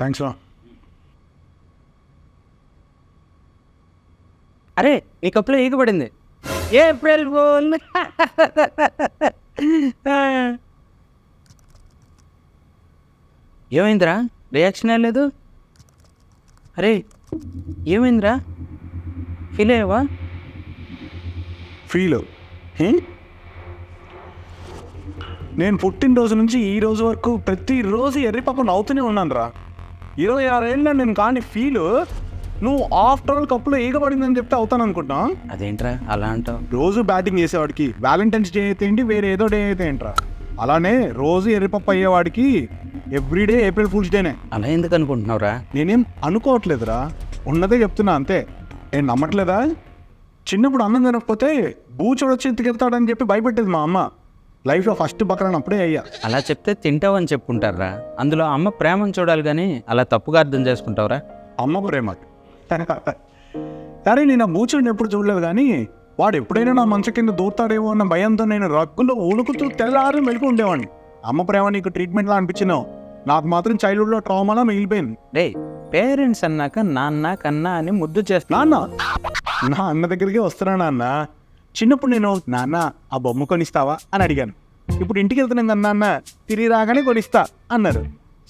Thanks రా. అరే నీ కప్పులో ఈగపడింది. April fool. ఏమైందిరా, రియాక్షన్ లేదు? అరే ఏమైందిరా, ఫీల్ అయ్యావా? ఫీల్ నేను పుట్టినరోజు నుంచి ఈ రోజు వరకు ప్రతిరోజు ఎర్రి పాప నవ్వుతూనే ఉన్నాను రా. 26 ఏళ్ళ నేను కానీ ఫీల్ నువ్వు ఆఫ్టర్ ఆల్ కప్పులో ఈగపడిందని చెప్తే అవుతాను అనుకుంటా. అదేంట్రా అలా అంటావు? రోజు బ్యాటింగ్ చేసేవాడికి వ్యాలంటైన్స్ డే అయితే ఏంటి, వేరే ఏదో డే అయితే ఏంట్రా. అలానే రోజు ఎర్రిపప్పు అయ్యేవాడికి ఎవ్రీడే ఏప్రిల్ ఫూల్స్ డేనే. అలా ఎందుకు అనుకుంటున్నావురా? నేనేం అనుకోవట్లేదురా, ఉన్నదే చెప్తున్నా అంతే. ఏం నమ్మట్లేదా? చిన్నప్పుడు అన్నం తినకపోతే బూచోడు వచ్చి ఎత్తుకెళ్తాడని చెప్పి భయపెట్టేది మా అమ్మ. లైఫ్లో ఫస్ట్ బకరాని అప్పుడే అయ్యా. అలా చెప్తే తింటావని చెప్పుకుంటారా? అందులో అమ్మ ప్రేమను చూడాలి కానీ అలా తప్పుగా అర్థం చేసుకుంటావురా? అమ్మ ప్రేమ. సరే నేను ఆ బూచోడిని ఎప్పుడు చూడలేదు కానీ వాడు ఎప్పుడైనా నా మంచం కింద దూరుతాడేమో అన్న భయంతో నేను రక్కులో ఉణుకుతూ తెల్లారు మెలుకు ఉండేవాడిని. అమ్మ ప్రేమ నీకు ట్రీట్మెంట్లా అనిపించినావు, నాకు మాత్రం చైల్డ్హుడ్లో ట్రామాలా మిగిలిపోయింది. రే, పేరెంట్స్ అన్నాక నాన్న కన్నా అని ముద్దు చేస్తా. నాన్న నా అన్న దగ్గరికి వస్తున్నా నాన్న. చిన్నప్పుడు నేను నాన్న ఆ బొమ్మ కొనిస్తావా అని అడిగాను. ఇప్పుడు ఇంటికి వెళ్తున్నాను నాన్న, తిరిగి రాగానే కొనిస్తా అన్నారు.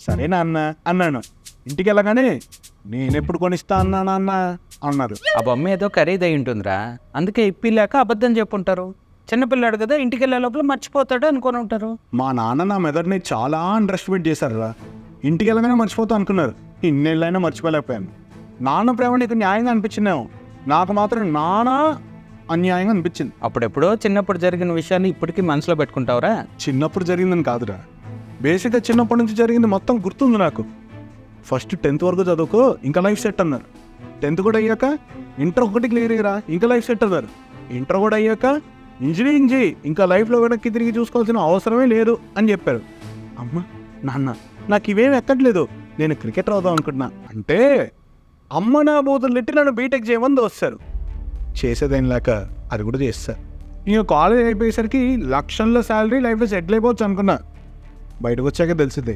సరే నాన్న అన్నాను. ఇంటికి వెళ్ళగానే నేనెప్పుడు కొనిస్తా అన్నా నాన్న అన్నారు. ఆ బొమ్మ ఏదో ఖరీదై ఉంటుందిరా, అందుకే ఇప్పిలేక అబద్ధం చెప్పుంటారు. చిన్నపిల్లాడు కదా, ఇంటికి వెళ్ళే లోపల మర్చిపోతాడు అనుకొని ఉంటారు. మా నాన్న నా మెదడుని చాలా అండర్ ఎస్టిమేట్ చేశారురా. ఇంటికి వెళ్ళగానే మర్చిపోతా అనుకున్నారు. ఇన్నేళ్ళైనా మర్చిపోలేకపోయాను. నాన్న ప్రేమ నీకు న్యాయంగా అనిపించిందేమో, నాకు మాత్రం నాన్న అన్యాయంగా అనిపించింది. అప్పుడెప్పుడో చిన్నప్పుడు జరిగిన విషయాన్ని ఇప్పటికీ మనసులో పెట్టుకుంటావురా? చిన్నప్పుడు జరిగిందని కాదురా, బేసిక్గా చిన్నప్పటి నుంచి జరిగింది మొత్తం గుర్తుంది నాకు. ఫస్ట్ 10th వరకు చదువుకో, ఇంకా లైఫ్ సెట్ అన్నారు. 10th కూడా అయ్యాక ఇంటర్ ఒకటి క్లియర్ అయ్యరా, ఇంకా లైఫ్ సెట్ అన్నారు. ఇంటర్ కూడా అయ్యాక ఇంజనీరింగ్ చేయి, ఇంకా లైఫ్లో వెనక్కి తిరిగి చూసుకోవాల్సిన అవసరమే లేదు అని చెప్పారు. అమ్మ నాన్న నాకు ఇవేమి ఎక్కట్లేదు, నేను క్రికెటర్ అవుదాం అనుకుంటున్నా అంటే అమ్మ నా బోతులు నెట్టి నన్ను బీటెక్ చేయమని వస్తారు. చేసేదేం లేక అది కూడా చేస్తారు. ఇంకా కాలేజ్ అయిపోయేసరికి లక్షల్లో శాలరీ, లైఫ్లో సెటిల్ అయిపోవచ్చు అనుకున్నా. బయటకు వచ్చాక తెలిసింది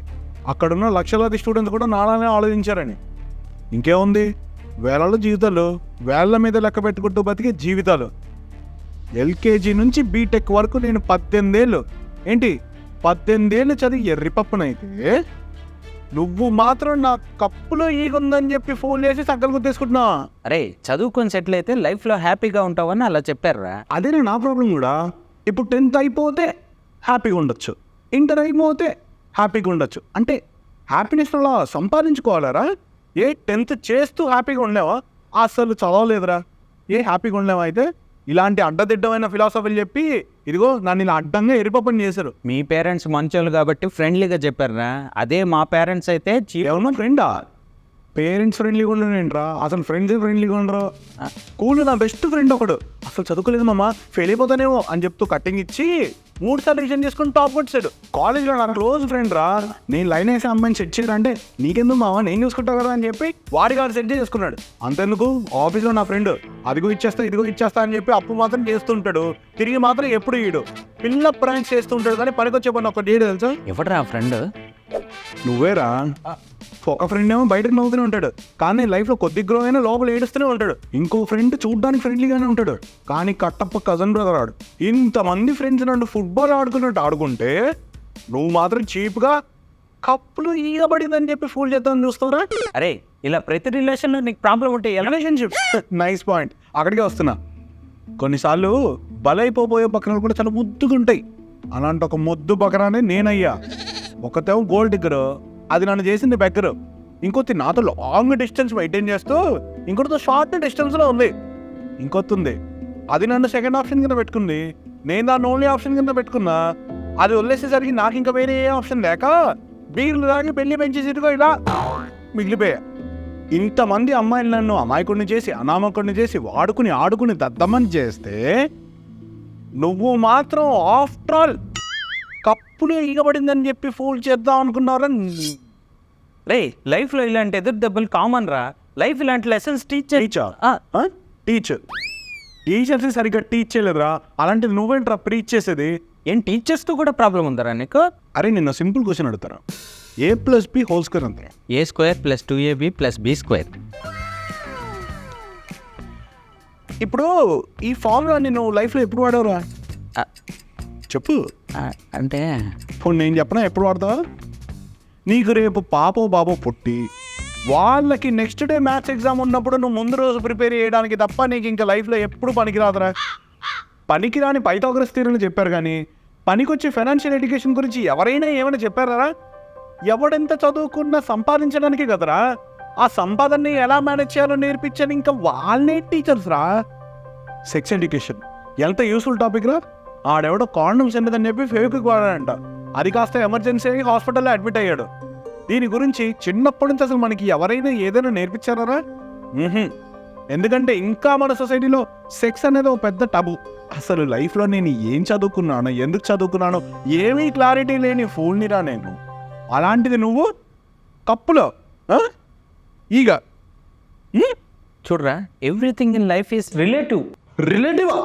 అక్కడున్న లక్షలాది స్టూడెంట్స్ కూడా నాలానే ఆలోచించారని. ఇంకేముంది, వేలలో జీవితాలు, వేళ్ల మీద లెక్క పెట్టుకుంటూ బతికే జీవితాలు. ఎల్కేజీ నుంచి బీటెక్ వరకు నేను 18 ఏళ్ళు, ఏంటి 18 ఏళ్ళు చదివి ఎర్రిపప్పునైతే నువ్వు మాత్రం నా కప్పులో ఈగుందని చెప్పి ఫోన్ చేసి సంకల్ గుర్తేసుకుంటున్నా. అరే, చదువుకొని సెటిల్ అయితే లైఫ్లో హ్యాపీగా ఉంటావని అలా చెప్పారురా. అదేనే నా ప్రాబ్లం కూడా. ఇప్పుడు 10th అయిపోతే హ్యాపీగా ఉండొచ్చు, ఇంటర్ అయిపోతే హ్యాపీగా ఉండొచ్చు. అంటే హ్యాపీనెస్ అలా సంపాదించుకోవాలరా? ఏ 10th చేస్తూ హ్యాపీగా ఉండలేవా? అసలు చదవలేదురా, ఏ హ్యాపీగా ఉండలేవా? అయితే ఇలాంటి అడ్డదిడ్డమైన ఫిలాసఫీలు చెప్పి ఇదిగో నన్ను ఇలా అడ్డంగా ఎరిపప్పని చేశారు. మీ పేరెంట్స్ మంచోళ్ళు కాబట్టి ఫ్రెండ్లీగా చెప్పారురా. అదే మా పేరెంట్స్ అయితే ఏమన్నా ఫ్రెండా? పేరెంట్స్ ఫ్రెండ్లీగా ఉండరేంట్రా, అసలు ఫ్రెండ్స్ ఫ్రెండ్లీగా ఉండరు. స్కూల్లో నా బెస్ట్ ఫ్రెండ్ ఒకడు అసలు చదువుకోలేదు మామ, ఫెయిల్ అయిపోతానేమో అని చెప్తూ కట్టింగ్ ఇచ్చి 3 సార్లు రివిజన్ చేసుకుని టాప్ కొట్టాడు. కాలేజ్లో నా క్లోజ్ ఫ్రెండ్ రా. నేను లైన్ వేసే అమ్మాయిని సెట్ చేయరా అంటే నీకెందుకు మామ, నేను చూసుకుంటావు కదా అని చెప్పి వాడి గారు సెట్ చేసుకున్నాడు. అంతెందుకు, ఆఫీస్లో నా ఫ్రెండ్ అదిగో ఇచ్చేస్తా ఇదిగో ఇచ్చేస్తా అని చెప్పి అప్పు మాత్రం చేస్తుంటాడు, తిరిగి మాత్రం ఎప్పుడు ఈడు పిల్ల ప్రాంక్స్ చేస్తుంటాడు. కానీ పనికొచ్చే పని ఒకటి చేయడు తెలుసా? ఎవడరా ఫ్రెండ్? నువ్వేరా. ఒక ఫ్రెండ్ ఏమో బయటకు నవ్వుతూనే ఉంటాడు, కానీ లైఫ్లో కొద్ది గ్రో అయినా లోపల ఏడుస్తూనే ఉంటాడు. ఇంకో ఫ్రెండ్ చూడ్డానికి ఫ్రెండ్లీగానే ఉంటాడు, కానీ కట్టప్ప కజన్ బ్రదర్ ఆడు. ఇంతమంది ఫ్రెండ్స్ నన్ను ఫుట్బాల్ ఆడుకున్నట్టు ఆడుకుంటే నువ్వు మాత్రం చీప్గా కప్పులు ఈగబడిందని చెప్పి ఫూల్ చేద్దామని చూస్తావురా. అరే, ఇలా ప్రతి రిలేషన్లో నీకు ప్రాబ్లం ఉంటే రిలేషన్షిప్ నైస్ పాయింట్, అక్కడికే వస్తున్నా. కొన్నిసార్లు బలైపోయే పక్కన కూడా చాలా ముద్దుగా ఉంటాయి. అలాంటి ఒక ముద్దు పక్కనే నేనయ్యా. ఒకతేమో గోల్డ్ డిగ్గర్, అది నన్ను చేసింది బెగ్గరు. ఇంకొత్తి నాతో లాంగ్ డిస్టెన్స్ మెయింటైన్ చేస్తూ ఇంకొకటితో షార్ట్ డిస్టెన్స్లో ఉంది. ఇంకొత్తి ఉంది, అది నన్ను సెకండ్ ఆప్షన్ కింద పెట్టుకుంది, నేను దాన్ని ఓన్లీ ఆప్షన్ కింద పెట్టుకున్నా. అది వదిలేసేసరికి నాకు ఇంకా వేరే ఏ ఆప్షన్ లేక బీర్లు దాగి పెళ్లి పెంచేసిగా ఇలా మిగిలిపోయా. ఇంతమంది అమ్మాయిలు నన్ను అమాయకుడిని చేసి అనామకుడిని చేసి వాడుకుని ఆడుకుని దద్దమని చేస్తే నువ్వు మాత్రం ఆఫ్టర్ ఆల్ కప్పులో ఈగబడిందని చెప్పి ఫూల్ చేద్దాం అనుకున్నారా? రే, లైఫ్లో ఇలాంటి ఎదురు దెబ్బలు కామన్ రా. లైఫ్ ఇలాంటి లెసన్స్ టీచర్స్ సరిగ్గా టీచ్ చేయలేదురా. అలాంటిది నువ్వేంట్రా ప్రీచ్ చేసేది? ఏం టీచర్స్తో కూడా ప్రాబ్లం ఉందరా నీకు? అరే నిన్న సింపుల్ క్వశ్చన్ అడుగుతారా, a+b² అంతే. a² + 2ab + b². ఇప్పుడు ఈ ఫార్ములా నేను లైఫ్లో ఎప్పుడు వాడవరా చెప్పు. అంటే ఇప్పుడు నేను చెప్పనా ఎప్పుడు వాడతావా? నీకు రేపు పాపో బాబో పుట్టి వాళ్ళకి నెక్స్ట్ డే మ్యాథ్స్ ఎగ్జామ్ ఉన్నప్పుడు నువ్వు ముందు రోజు ప్రిపేర్ చేయడానికి తప్ప నీకు ఇంకా లైఫ్లో ఎప్పుడు పనికిరాదురా. పనికిరాని పైథాగరస్ థియరీని చెప్పారు కానీ పనికొచ్చే ఫైనాన్షియల్ ఎడ్యుకేషన్ గురించి ఎవరైనా ఏమైనా చెప్పారా? ఎవడెంత చదువుకున్నా సంపాదించడానికి కదరా. ఆ సంపాదనని ఎలా మేనేజ్ చేయాలో నేర్పించాను ఇంకా వాళ్ళే టీచర్స్ రా. సెక్స్ ఎడ్యుకేషన్ ఎంత యూస్ఫుల్ టాపిక్ రా. ఆడెవడో కాండమ్స్ ఎందుకని చెప్పి ఫేవిక్విక్ వాడాడంట. అది కాస్త ఎమర్జెన్సీ అయ్యి హాస్పిటల్లో అడ్మిట్ అయ్యాడు. దీని గురించి చిన్నప్పటి నుంచి అసలు మనకి ఎవరైనా ఏదైనా నేర్పించారా? ఎందుకంటే ఇంకా మన సొసైటీలో సెక్స్ అనేది ఒక పెద్ద టబు. అసలు లైఫ్లో నేను ఏం చదువుకున్నానో ఎందుకు చదువుకున్నానో ఏమీ క్లారిటీ లేని ఫూల్నిరా నేను. అలాంటిది నువ్వు కప్పులో ఈగ. చూడరా, ఎవ్రీథింగ్ ఇన్ లైఫ్ ఈస్ రిలేటివా?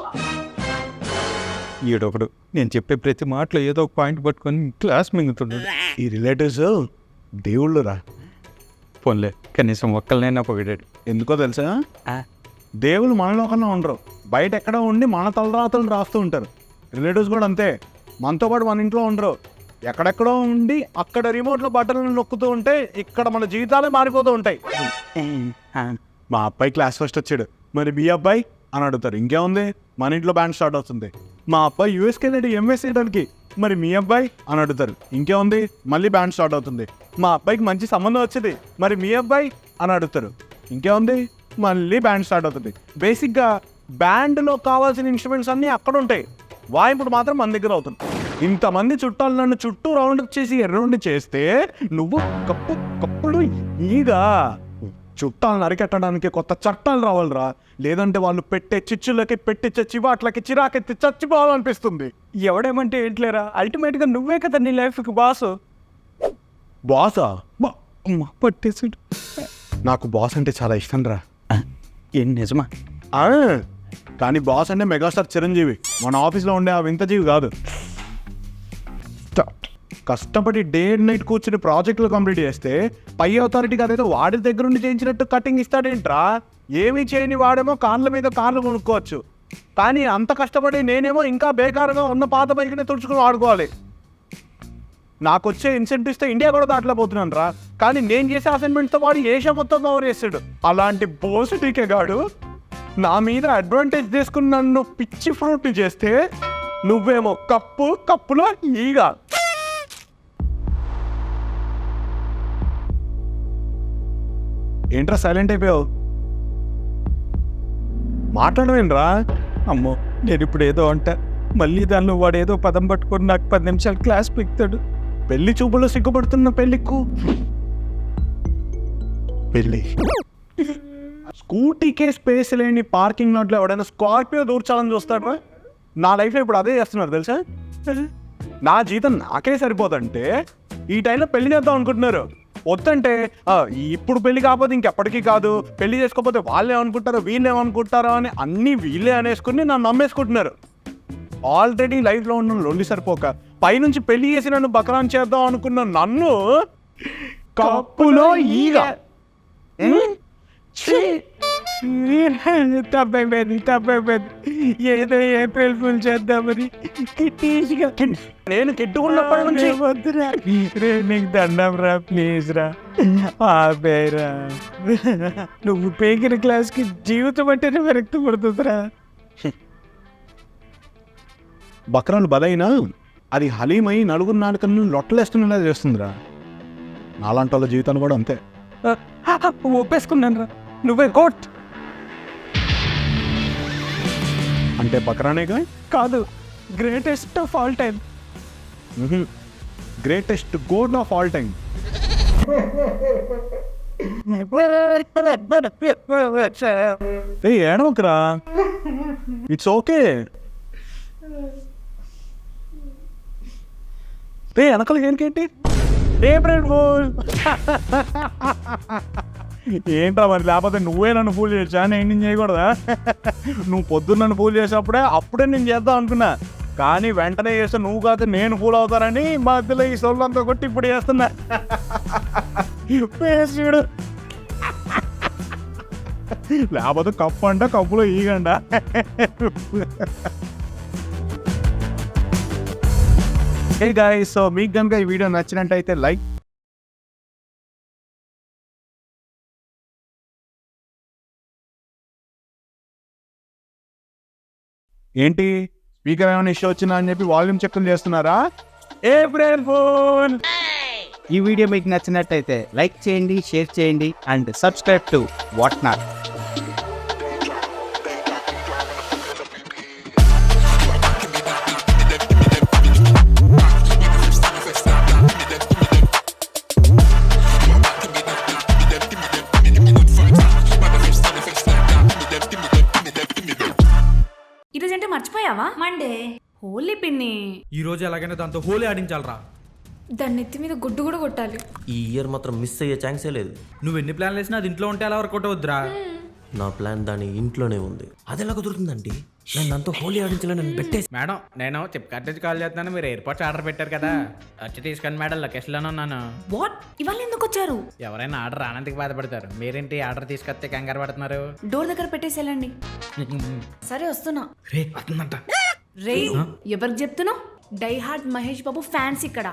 ఈడొకడు నేను చెప్పే ప్రతి మాటలో ఏదో ఒక పాయింట్ పట్టుకొని క్లాస్ మింగుతున్నాడు. ఈ రిలేటివ్స్ దేవుళ్ళు రా. పోన్లే, కనీసం ఒక్కళ్ళనైనా పొగిడాడు. ఎందుకో తెలుసా? దేవుళ్ళు మనలో కన్నా ఉండరు, బయట ఎక్కడో ఉండి మన తలరాతలు రాస్తూ ఉంటారు. రిలేటివ్స్ కూడా అంతే, మనతో పాటు మన ఇంట్లో ఉండరు, ఎక్కడెక్కడో ఉండి అక్కడ రిమోట్లో బట్టలను నొక్కుతూ ఉంటే ఇక్కడ మన జీవితాలే మారిపోతూ ఉంటాయి. మా అబ్బాయి క్లాస్ ఫస్ట్ వచ్చాడు, మరి మీ అబ్బాయి అని అడుగుతారు. ఇంకేముంది, మన ఇంట్లో బ్యాండ్ స్టార్ట్ అవుతుంది. మా అబ్బాయి యూఎస్కి వెళ్ళాడు ఎంఎస్ చేయడానికి, మరి మీ అబ్బాయి అని అడుగుతారు. ఇంకేముంది, మళ్ళీ బ్యాండ్ స్టార్ట్ అవుతుంది. మా అబ్బాయికి మంచి సంబంధం వచ్చింది, మరి మీ అబ్బాయి అని అడుగుతారు. ఇంకేముంది, మళ్ళీ బ్యాండ్ స్టార్ట్ అవుతుంది. బేసిక్గా బ్యాండ్లో కావాల్సిన ఇన్స్ట్రుమెంట్స్ అన్నీ అక్కడ ఉంటాయి, వాయింపుడు మాత్రం మన దగ్గర అవుతుంది. ఇంతమంది చుట్టాలు నన్ను చుట్టూ రౌండ్ చేసి ఎర్రౌండ్ చేస్తే నువ్వు కప్పులు ఈగా. చుట్టాలను అరికెట్టడానికి కొత్త చట్టాలు రావాలిరా, లేదంటే వాళ్ళు పెట్టే చిచ్చులకి పెట్టి చివాట్లకి చిరాకెత్తి చచ్చిపోవాలనిపిస్తుంది. ఎవడేమంటే ఏంట్లేరా, అల్టిమేట్గా నువ్వే కదా నీ లైఫ్కి బాసు. బాసా? పట్టేసాడు. నాకు బాస్ అంటే చాలా ఇష్టం రా. ఏం నిజమా? కానీ బాస్ అంటే మెగాస్టార్ చిరంజీవి, మన ఆఫీస్లో ఉండే ఆ వింత జీవి కాదు. కష్టపడి డే అండ్ నైట్ కూర్చుని ప్రాజెక్టులు కంప్లీట్ చేస్తే పై అథారిటీకి అదేదో వాడి దగ్గర నుండి చేయించినట్టు కటింగ్ ఇస్తాడేంట్రా. ఏమీ చేయని వాడేమో కార్ల మీద కార్లు కొనుక్కోవచ్చు, కానీ అంత కష్టపడి నేనేమో ఇంకా బేకారుగా ఉన్న పాత బైక్ని తుడుచుకుని వాడుకోవాలి. నాకు వచ్చే ఇన్సెంటివ్స్తో ఇండియా కూడా దాటలేకపోతున్నాను రా, కానీ నేను చేసే అసైన్మెంట్తో వాడు ఏషియా మొత్తం కవర్ చేస్తాడు. అలాంటి బోసు టీకే గాడు నా మీద అడ్వాంటేజ్ తీసుకుని నన్ను పిచ్చి ఫ్రూట్ని చేస్తే నువ్వేమో కప్పులో ఈగా. ఏంట్రా సైలెంట్ అయిపోయావు? మాట్లాడవేంట్రా? అమ్మో, నేను ఇప్పుడు ఏదో అంటా, మళ్ళీ దానిలో వాడు ఏదో పదం పట్టుకొని నాకు 10 నిమిషాలు క్లాస్ పిక్తాడు. పెళ్లి చూపులో సిగ్గుపడుతున్న పెళ్ళికు పెళ్ళి. స్కూటీకే స్పేస్ లేని పార్కింగ్ లాట్లో ఎవడైనా స్కార్పియో దూర్చాలని చూస్తాడు. నా లైఫ్లో ఇప్పుడు అదే చేస్తున్నారు తెలుసా. నా జీతం నాకే సరిపోదంటే ఈ టైంలో పెళ్లి చేద్దాం అనుకుంటున్నారు. వద్దంటే ఇప్పుడు పెళ్లి కాకపోతే ఇంకెప్పటికీ కాదు, పెళ్లి చేసుకోకపోతే వాళ్ళు ఏమనుకుంటారో వీళ్ళు ఏమనుకుంటారో అని అన్నీ వీళ్ళే అనేసుకుని నన్ను నమ్మేసుకుంటున్నారు. ఆల్రెడీ లైఫ్లో ఉన్న లొల్లి సరిపోక పైనుంచి పెళ్లి చేసి నన్ను బకరాన్ చేద్దాం అనుకున్న నన్ను కప్పులో ఈగ. తప్పైపోయింది. ఏదో ఏప్రిల్ ఫుల్ చేద్దామని నేను కెట్టుకున్నప్పటి నుంచి వద్దురా, నీకు దండం రా, ప్లీజ్ రా, ఆపేరా. నువ్వు పేకిన క్లాస్కి జీవితం అంటేనే విరక్తి పడుతుందిరా. బక్రాలు బదైనా అది హలీమై నలుగురు నాలుకలను లొట్టలేస్తున్నలా చేస్తుందిరా. నాలాంటి వాళ్ళ జీవితాలు కూడా అంతే. ఒప్పేసుకున్నాను రా, నువ్వే కోట్. అంటే బక్రానేగా కాదు, greatest of all time. Greatest god of all time. ఏడవకరా, ఇట్స్ ఓకే. వెనకాల ఏంటి ఏప్రిల్ ఫూల్. ఏంట్రా మరి, లేకపోతే నువ్వే నన్ను ఫూల్ చేసా, నేను చేయకూడదా? నువ్వు పొద్దున్న నన్ను ఫూల్ చేసేప్పుడే నేను చేద్దాం అనుకున్నా, కానీ వెంటనే చేస్తే నువ్వు కాదు నేను ఫూల్ అవుతానని మధ్యలో ఈ సొల్లంతా కొట్టి ఇప్పుడు చేస్తున్నా. ఫేస్ చూడు. లేకపోతే కప్పు అంట, కప్పులో ఈగండ. హే గాయ్స్, సో మీకు కనుక ఈ వీడియో నచ్చినట్టయితే లైక్, ఏంటి స్పీకర్ ఏమైనా ఇష్యూ వచ్చినా అని చెప్పి వాల్యూమ్ చెక్లు చేస్తున్నారా? April phone. ఈ వీడియో మీకు నచ్చినట్టయితే లైక్ చేయండి, షేర్ చేయండి and subscribe to what not. ఈరోజు అంటే మర్చిపోయావా? మండే హోలీ పిన్ని. ఈ రోజు ఎలాగైనా దాంతో హోలీ ఆడించాలరా. దాని నెత్తి మీద గుడ్డు కూడా కొట్టాలి. ఈ ఇయర్ మాత్రం మిస్ అయ్యే ఛాన్సే లేదు. నువ్వు ఎన్ని ప్లాన్లు వేసినా అది ఇంట్లో ఉంటే ఎలా వర్కౌట్ అవుద్దిరా. నా ప్లాన్ దాని ఇంట్లోనే ఉంది. అది ఎలా కుదురుతుందండి? నేను దాంతో హోలీ ఆడించాలని పెట్టేసి. మేడం, నేను ఫ్లిప్కార్ట్ నుంచి కాల్ చేస్తున్నాను. మీరు ఎయిర్పోర్ట్స్ ఆర్డర్ పెట్టారు కదా, వచ్చి తీసుకొని మేడం లొకేషన్లోనే ఉన్నాను. వాట్? ఇవాళ ఎందుకు వచ్చారు? ఎవరైనా ఆర్డర్ రానందుకు బాధపడతారు, మీరేంటి ఆర్డర్ తీసుకొస్తే కంగారు పడుతున్నారు. డోర్ దగ్గర పెట్టేసి వెళ్ళండి. సరే వస్తున్నా. రే వస్తుందంట. రే ఎవరికి చెప్తున్నావు? Die hard Mahesh Babu fans ఇక్కడ.